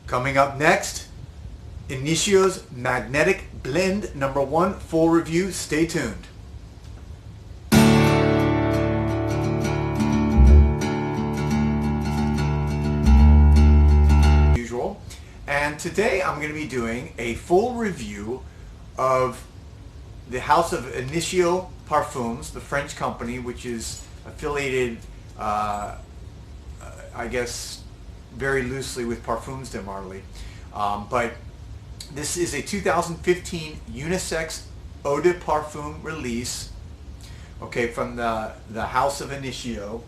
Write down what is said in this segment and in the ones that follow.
Coming up next, Initio's Magnetic Blend #1 full review. Stay tuned. Usual. And today I'm going to be doing a full review of the house of Initio Parfums, the French company, which is affiliated, I guess, very loosely with Parfums de Marly. But this is a 2015 unisex eau de parfum release, okay, from the house of Initio.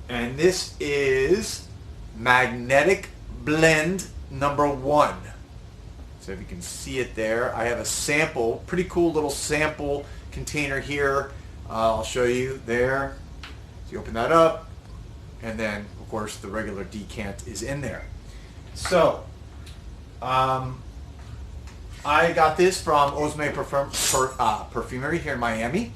And this is Magnetic Blend #1. So if you can see it there, I have a sample, pretty cool little sample container here. I'll show you there. So you open that up, and then of course the regular decant is in there. So I got this from Osme Perfumery here in Miami,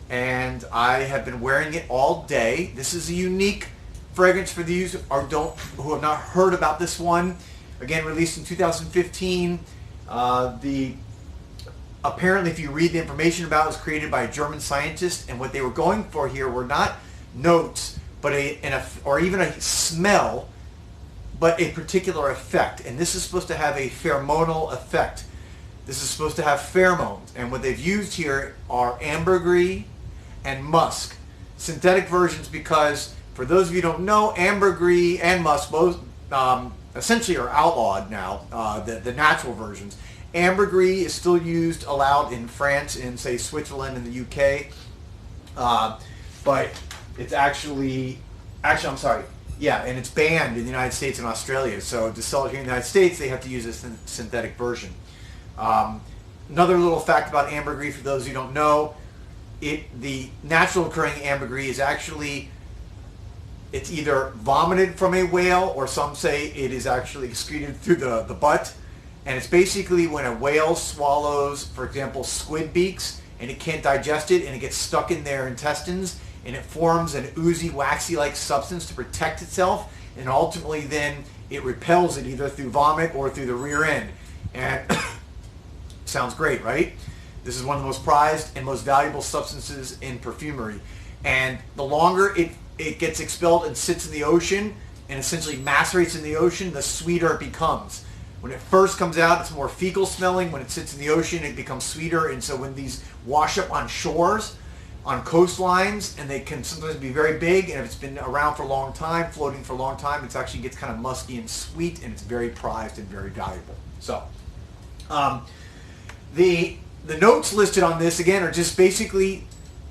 and I have been wearing it all day. This is a unique fragrance for those who have not heard about this one. Again, released in 2015. Apparently, if you read the information about it, was created by a German scientist, and what they were going for here were not notes, but or even a smell, but a particular effect. And this is supposed to have a pheromonal effect. This is supposed to have pheromones, and what they've used here are Ambergris and Musk, synthetic versions, because for those of you who don't know, Ambergris and Musk both essentially are outlawed now, the natural versions. Ambergris is still allowed in France, in say Switzerland and the UK, but it's actually I'm sorry, yeah, and it's banned in the United States and Australia. So to sell it here in the United States, they have to use a synthetic version. Another little fact about Ambergris, for those who don't know, the natural occurring Ambergris is actually, it's either vomited from a whale, or some say it is actually excreted through the butt. And it's basically when a whale swallows, for example, squid beaks, and it can't digest it, and it gets stuck in their intestines, and it forms an oozy, waxy-like substance to protect itself, and ultimately then it repels it either through vomit or through the rear end. And sounds great, right? This is one of the most prized and most valuable substances in perfumery. And the longer it gets expelled and sits in the ocean and essentially macerates in the ocean, the sweeter it becomes. When it first comes out, it's more fecal smelling. When it sits in the ocean, it becomes sweeter. And so when these wash up on shores, on coastlines, and they can sometimes be very big, and if it's been around for a long time, floating for a long time, it actually gets kind of musky and sweet, and it's very prized and very valuable. So the notes listed on this, again, are just basically,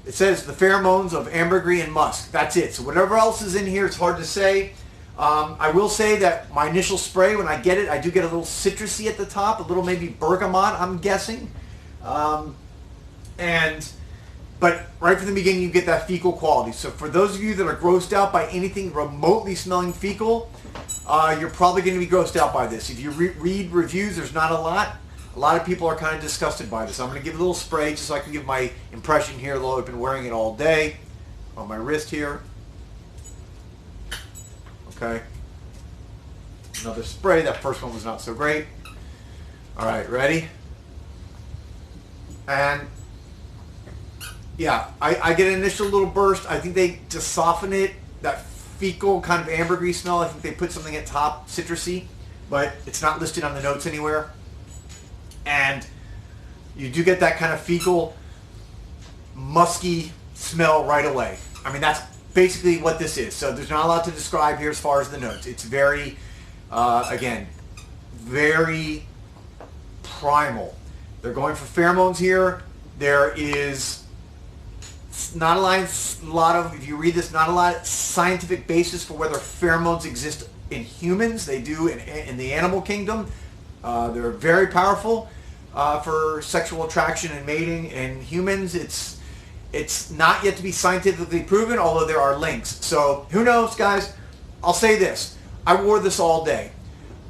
it says the pheromones of ambergris and musk. That's it. So whatever else is in here, it's hard to say. I will say that my initial spray, when I get it, I do get a little citrusy at the top, a little maybe bergamot, I'm guessing. But right from the beginning, you get that fecal quality. So for those of you that are grossed out by anything remotely smelling fecal, you're probably going to be grossed out by this. If you read reviews, there's not a lot. A lot of people are kind of disgusted by this. I'm going to give a little spray just so I can give my impression here, although I've been wearing it all day on my wrist here. Okay. Another spray. That first one was not so great. All right, ready? And yeah, I get an initial little burst. I think they just soften it. That fecal kind of ambergris smell, I think they put something at top, citrusy, but it's not listed on the notes anywhere. And you do get that kind of fecal, musky smell right away. I mean, that's basically what this is. So there's not a lot to describe here as far as the notes. It's very, again, very primal. They're going for pheromones here. There is not a lot of, if you read this, not a lot of scientific basis for whether pheromones exist in humans. They do in the animal kingdom. They're very powerful for sexual attraction and mating. In humans, it's not yet to be scientifically proven, although there are links. So who knows, guys? I'll say this. I wore this all day.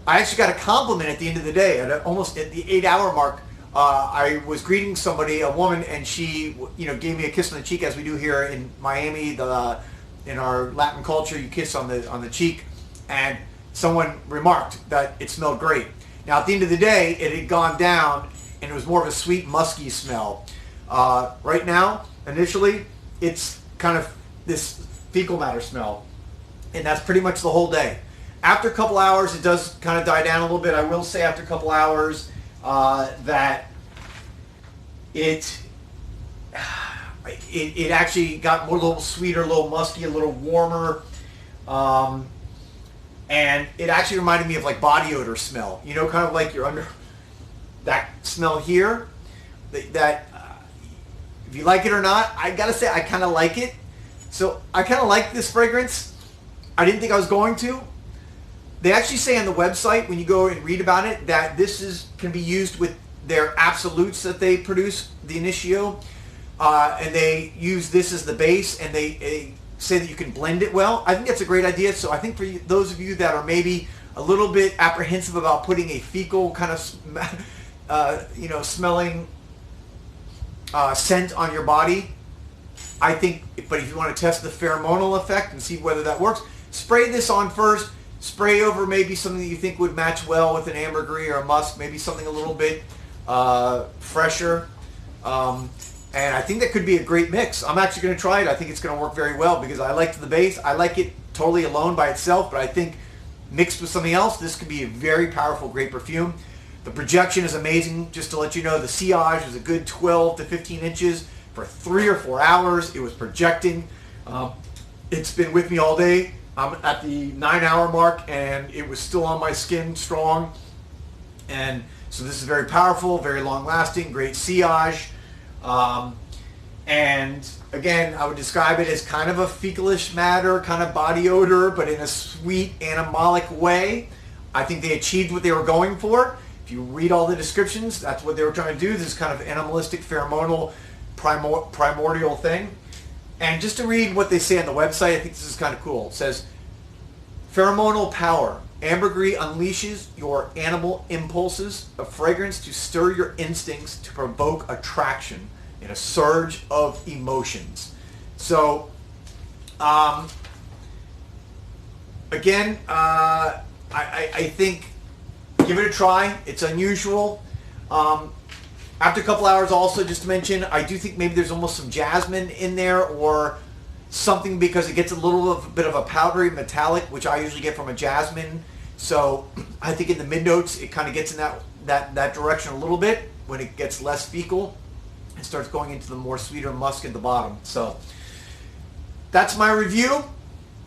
I actually got a compliment at the end of the day, almost at the 8-hour mark. I was greeting somebody, a woman, and she, gave me a kiss on the cheek, as we do here in Miami. In our Latin culture, you kiss on the cheek, and someone remarked that it smelled great. Now, at the end of the day, it had gone down, and it was more of a sweet, musky smell. Right now, initially, it's kind of this fecal matter smell, and that's pretty much the whole day. After a couple hours, it does kind of die down a little bit. I will say after a couple hours that it actually got more, a little sweeter, a little musky, a little warmer. And it actually reminded me of like body odor smell. You know, kind of like you're under that smell here. That if you like it or not, I gotta say I kind of like it. So I kind of like this fragrance. I didn't think I was going to. They actually say on the website, when you go and read about it, that this can be used with their absolutes that they produce, the Initio, and they use this as the base, and they say that you can blend it well. I think that's a great idea. So I think for those of you that are maybe a little bit apprehensive about putting a fecal kind of, smelling scent on your body, I think, but if you want to test the pheromonal effect and see whether that works, spray this on first. Spray over maybe something that you think would match well with an ambergris or a musk, maybe something a little bit fresher. And I think that could be a great mix. I'm actually going to try it. I think it's going to work very well because I liked the base. I like it totally alone by itself, but I think mixed with something else, this could be a very powerful, great perfume. The projection is amazing. Just to let you know, the sillage was a good 12 to 15 inches for 3 or 4 hours. It was projecting. It's been with me all day. I'm at the 9-hour mark, and it was still on my skin strong. And so this is very powerful, very long-lasting, great sillage. And again, I would describe it as kind of a fecalish matter, kind of body odor, but in a sweet, animalic way. I think they achieved what they were going for. If you read all the descriptions, that's what they were trying to do, this kind of animalistic, pheromonal, primordial thing. And just to read what they say on the website, I think this is kind of cool. It says, pheromonal power. Ambergris unleashes your animal impulses of fragrance to stir your instincts to provoke attraction in a surge of emotions. So, again, I think give it a try. It's unusual. After a couple hours also, just to mention, I do think maybe there's almost some jasmine in there or something because it gets a little bit of a powdery metallic, which I usually get from a jasmine. So I think in the mid notes, it kind of gets in that direction a little bit when it gets less fecal and starts going into the more sweeter musk at the bottom. So that's my review.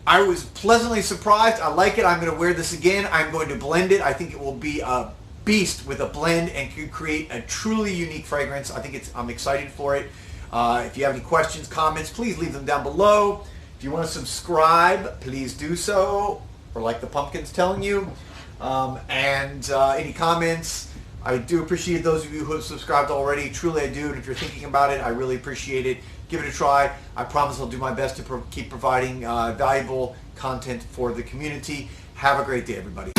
I was pleasantly surprised. I like it. I'm going to wear this again. I'm going to blend it. I think it will be a beast with a blend and could create a truly unique fragrance. I think I'm excited for it. If you have any questions, comments, please leave them down below. If you want to subscribe, please do so, or like the pumpkin's telling you. Any comments, I do appreciate those of you who have subscribed already. Truly I do, and if you're thinking about it, I really appreciate it. Give it a try. I promise I'll do my best to keep providing valuable content for the community. Have a great day, everybody.